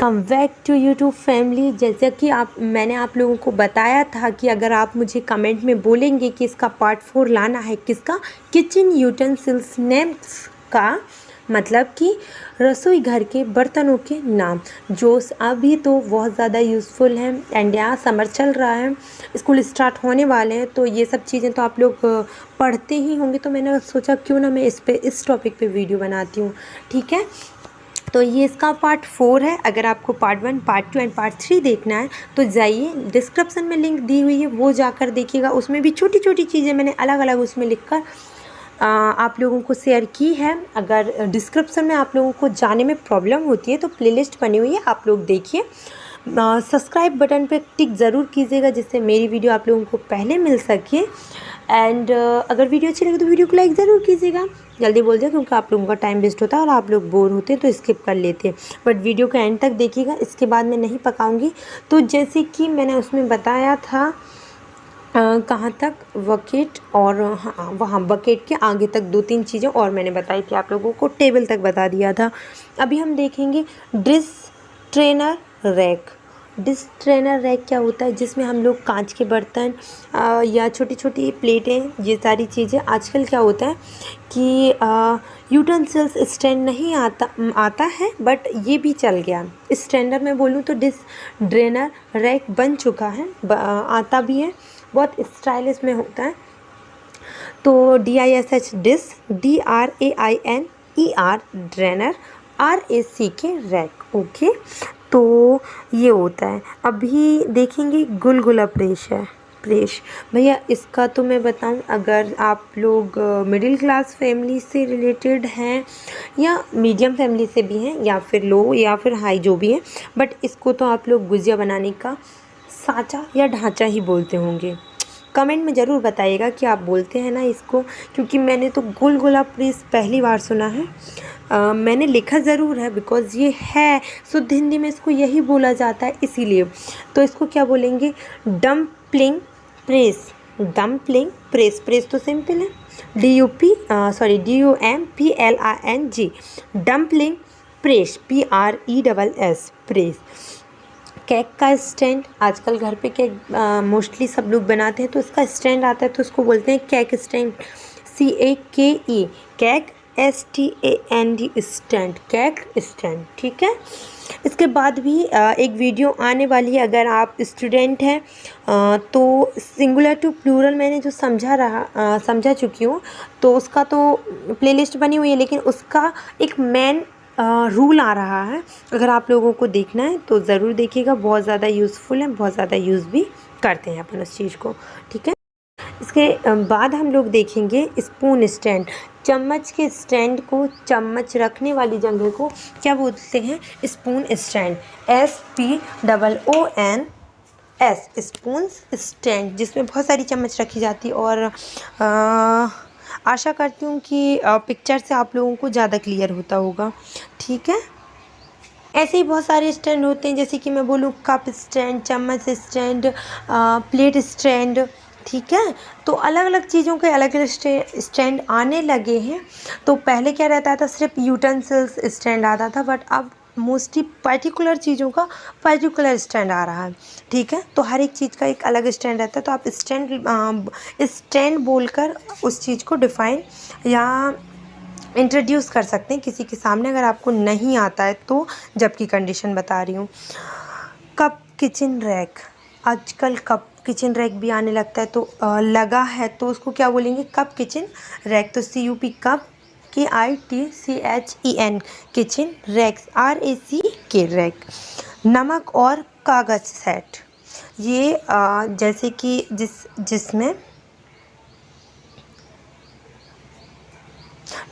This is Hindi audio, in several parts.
Come back to YouTube family. जैसा कि मैंने आप लोगों को बताया था कि अगर आप मुझे कमेंट में बोलेंगे कि इसका पार्ट 4 लाना है, किसका, किचन यूटेंसिल्स नेम्स का, मतलब कि रसोई घर के बर्तनों के नाम, जो अभी तो बहुत ज़्यादा यूज़फुल हैं। एंड यहाँ समर चल रहा है, स्कूल स्टार्ट होने वाले हैं, तो ये सब चीज़ें तो आप लोग पढ़ते ही होंगे। तो मैंने सोचा क्यों ना मैं इस टॉपिक पे वीडियो बनाती हूँ। ठीक है, तो ये इसका पार्ट 4 है। अगर आपको पार्ट 1, पार्ट 2 एंड पार्ट 3 देखना है तो जाइए, डिस्क्रिप्शन में लिंक दी हुई है, वो जाकर देखिएगा। उसमें भी छोटी छोटी चीज़ें मैंने अलग अलग उसमें लिखकर आप लोगों को शेयर की है। अगर डिस्क्रिप्शन में आप लोगों को जाने में प्रॉब्लम होती है तो प्लेलिस्ट बनी हुई है, आप लोग देखिए। सब्सक्राइब बटन पे टिक ज़रूर कीजिएगा, जिससे मेरी वीडियो आप लोगों को पहले मिल सके। एंड अगर वीडियो अच्छी लगे तो वीडियो को लाइक ज़रूर कीजिएगा। जल्दी बोल दिया, क्योंकि आप लोगों का टाइम वेस्ट होता है और आप लोग बोर होते हैं तो स्किप कर लेते हैं। बट वीडियो का एंड तक देखिएगा, इसके बाद मैं नहीं पकाऊंगी। तो जैसे कि मैंने उसमें बताया था कहाँ तक, बकेट और हाँ, वहाँ बकेट के आगे तक 2-3 चीज़ें और मैंने बताई थी आप लोगों को, टेबल तक बता दिया था। अभी हम देखेंगे dish trainer rack. Dish trainer rack क्या होता है, जिसमें हम लोग कांच के बर्तन या छोटी छोटी प्लेटें, ये सारी चीज़ें। आजकल क्या होता है कि यूटेंसिल्स स्टैंड नहीं आता है, बट ये भी चल गया। स्टैंडर्ड में बोलूँ तो डिश ड्रेनर रैक बन चुका है, आता भी है, बहुत स्टाइलिश में होता है। तो DISH dish, DRAINER drainer, RACK rack. Okay, तो ये होता है। अभी देखेंगे गुलगुला प्रेस है। प्रेस भैया, इसका तो मैं बताऊं, अगर आप लोग मिडिल क्लास फैमिली से रिलेटेड हैं या मीडियम फैमिली से भी हैं या फिर लो या फिर हाई, जो भी है, बट इसको तो आप लोग गुजिया बनाने का साँचा या ढांचा ही बोलते होंगे। कमेंट में ज़रूर बताइएगा कि आप बोलते हैं ना इसको, क्योंकि मैंने तो गुलगुला प्रेस पहली बार सुना है। मैंने लिखा ज़रूर है, बिकॉज़ ये है शुद्ध हिंदी में इसको यही बोला जाता है, इसीलिए। तो इसको क्या बोलेंगे, dumpling press. Dumpling press, press तो सिंपल है, DUMPLING, dumpling press, PRESS press. Cake का स्टैंड, आजकल घर पे केक मोस्टली सब लोग बनाते हैं, तो इसका स्टैंड आता है तो उसको बोलते हैं cake stand, CAKE, cake, STAND stand, cake stand. ठीक है, इसके बाद भी एक वीडियो आने वाली है। अगर आप स्टूडेंट हैं तो सिंगुलर टू प्लूरल मैंने जो समझा चुकी हूँ, तो उसका तो प्लेलिस्ट बनी हुई है, लेकिन उसका एक मेन रूल आ रहा है। अगर आप लोगों को देखना है तो ज़रूर देखिएगा, बहुत ज़्यादा यूज़फुल है, बहुत ज़्यादा यूज़ भी करते हैं अपन उस चीज़ को। ठीक है, इसके बाद हम लोग देखेंगे स्पून स्टैंड। चम्मच के स्टैंड को, चम्मच रखने वाली जगह को क्या बोलते हैं, spoon stand, SPOONS, spoon stand, जिसमें बहुत सारी चम्मच रखी जाती है। और आशा करती हूँ कि पिक्चर से आप लोगों को ज़्यादा क्लियर होता होगा। ठीक है, ऐसे ही बहुत सारे स्टैंड होते हैं, जैसे कि मैं बोलूँ कप स्टैंड, चम्मच स्टैंड, प्लेट स्टैंड। ठीक है, तो अलग अलग चीज़ों के अलग अलग स्टैंड आने लगे हैं। तो पहले क्या रहता था, सिर्फ यूटेंसिल्स स्टैंड आता था, बट अब मोस्टली पर्टिकुलर चीज़ों का पर्टिकुलर स्टैंड आ रहा है। ठीक है, तो हर एक चीज़ का एक अलग स्टैंड रहता है, तो आप स्टैंड बोलकर उस चीज़ को डिफ़ाइन या इंट्रोड्यूस कर सकते हैं किसी के सामने, अगर आपको नहीं आता है तो, जबकि कंडीशन बता रही हूँ। कप किचन रैक, आजकल कप किचन रैक भी आने लगता है, तो लगा है तो उसको क्या बोलेंगे, कप किचन रैक। तो CUP cup, KITCHEN kitchen racks, RACK rack. नमक और कागज़ सेट, ये जैसे कि जिसमें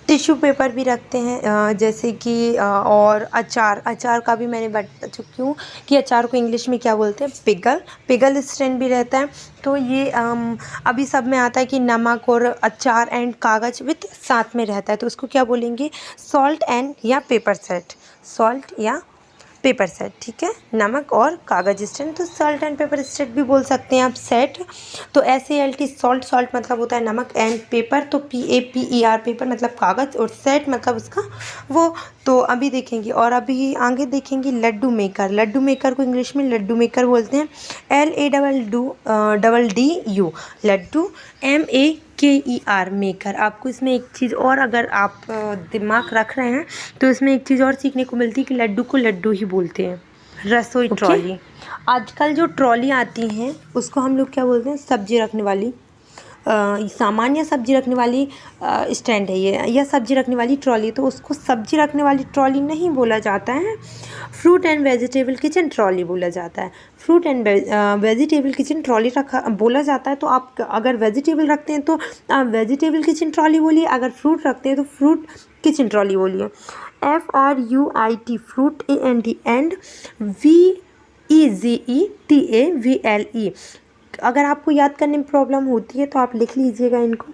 टिश्यू पेपर भी रखते हैं, जैसे कि और अचार का भी मैंने बता चुकी हूँ कि अचार को इंग्लिश में क्या बोलते हैं, पिगल स्टैंड भी रहता है। तो ये अभी सब में आता है कि नमक और अचार एंड कागज़ विथ साथ में रहता है, तो उसको क्या बोलेंगे, सॉल्ट एंड या पेपर सेट, सॉल्ट या पेपर सेट। ठीक है, नमक और कागज़ स्टैंड, तो सॉल्ट एंड पेपर सेट भी बोल सकते हैं आप, सेट। तो SALT, सॉल्ट, सॉल्ट मतलब होता है नमक, एंड पेपर तो PAPER पेपर मतलब कागज़, और सेट मतलब उसका वो, तो अभी देखेंगे, और अभी आगे देखेंगे लड्डू मेकर। लड्डू मेकर को इंग्लिश में लड्डू मेकर बोलते हैं, LADDU, लड्डू, MEKER, मेकर। आपको इसमें एक चीज़ और, अगर आप दिमाग रख रहे हैं तो इसमें एक चीज़ और सीखने को मिलती है कि लड्डू को लड्डू ही बोलते हैं। रसोई ट्रॉली, आजकल जो ट्रॉली आती हैं उसको हम लोग क्या बोलते हैं, सब्जी रखने वाली, सामान्य सब्जी रखने वाली स्टैंड है ये, या सब्जी रखने वाली ट्रॉली, तो उसको सब्जी रखने वाली ट्रॉली नहीं बोला जाता है, fruit and vegetable kitchen trolley बोला जाता है। Fruit and vegetable kitchen trolley रखा बोला जाता है। तो आप अगर वेजिटेबल रखते हैं तो आप वेजिटेबल किचन ट्रॉली बोलिए, अगर फ्रूट रखते हैं तो फ्रूट किचन ट्रॉली बोलिए। FRUIT, fruit AND, and VEGETAVLE। अगर आपको याद करने में प्रॉब्लम होती है तो आप लिख लीजिएगा इनको,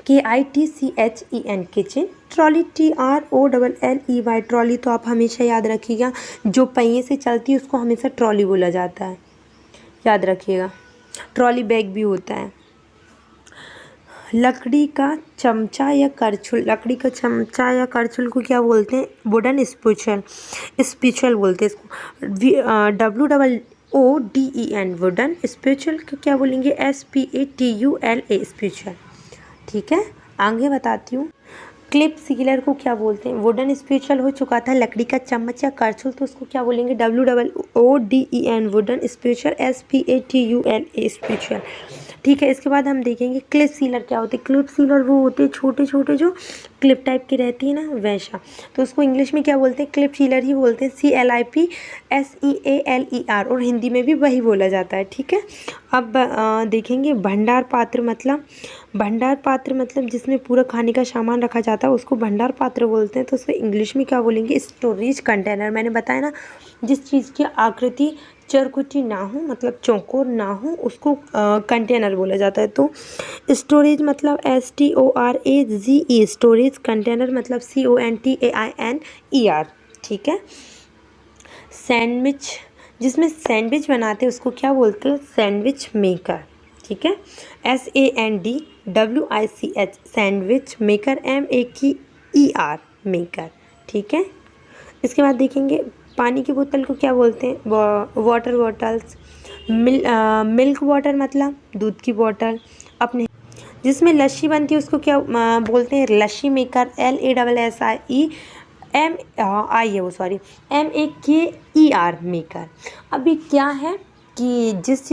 KITCHEN, kitchen, trolley TROLLEY, trolley तो आप हमेशा याद रखिएगा, जो पहिए से चलती है उसको हमेशा ट्रॉली बोला जाता है, याद रखिएगा। ट्रॉली बैग भी होता है। लकड़ी का चमचा या करछुल, लकड़ी का चमचा या करछुल को क्या बोलते हैं, वुडन स्पैचुअल बोलते हैं इसको। WOODEN, wooden. स्पैचुअल को क्या बोलेंगे, SPATULA, स्पैचुअल। ठीक है, आगे बताती हूँ। क्लिप सीलर को क्या बोलते हैं, वुडन स्पैचुअल हो चुका था। लकड़ी का चम्मच या करछुल तो उसको क्या बोलेंगे, WOODEN, वुडन स्पैचुअल, SPATULA, स्पैचुअल। ठीक है, इसके बाद हम देखेंगे क्लिप सीलर क्या होते हैं। क्लिप सीलर वो होते हैं छोटे छोटे जो क्लिप टाइप की रहती है ना, वैसा, तो उसको इंग्लिश में क्या बोलते हैं, क्लिप सीलर ही बोलते हैं, CLIPSEALER, और हिंदी में भी वही बोला जाता है। ठीक है, अब देखेंगे भंडार पात्र मतलब, भंडार पात्र मतलब जिसमें पूरा खाने का सामान रखा जाता है उसको भंडार पात्र बोलते हैं। तो उसको इंग्लिश में क्या बोलेंगे, स्टोरेज कंटेनर। मैंने बताया ना, जिस चीज़ की आकृति चरकुटी ना हो, मतलब चौकोर ना हो, उसको कंटेनर बोला जाता है। तो स्टोरेज मतलब STORAGE, स्टोरेज, कंटेनर मतलब CONTAINER। ठीक है, सैंडविच, जिसमें सैंडविच बनाते हैं उसको क्या बोलते हैं, सैंडविच मेकर। ठीक है, SANDWICH, sandwich maker, MEKER, maker. ठीक है, इसके बाद देखेंगे पानी की बोतल को क्या बोलते हैं, वाटर बॉटल्स। मिल्क वाटर मतलब दूध की बोतल। अपने जिसमें लस्सी बनती है उसको क्या बोलते हैं, लस्सी मेकर, LASSIEMAKER, मेकर। अभी क्या है कि जिस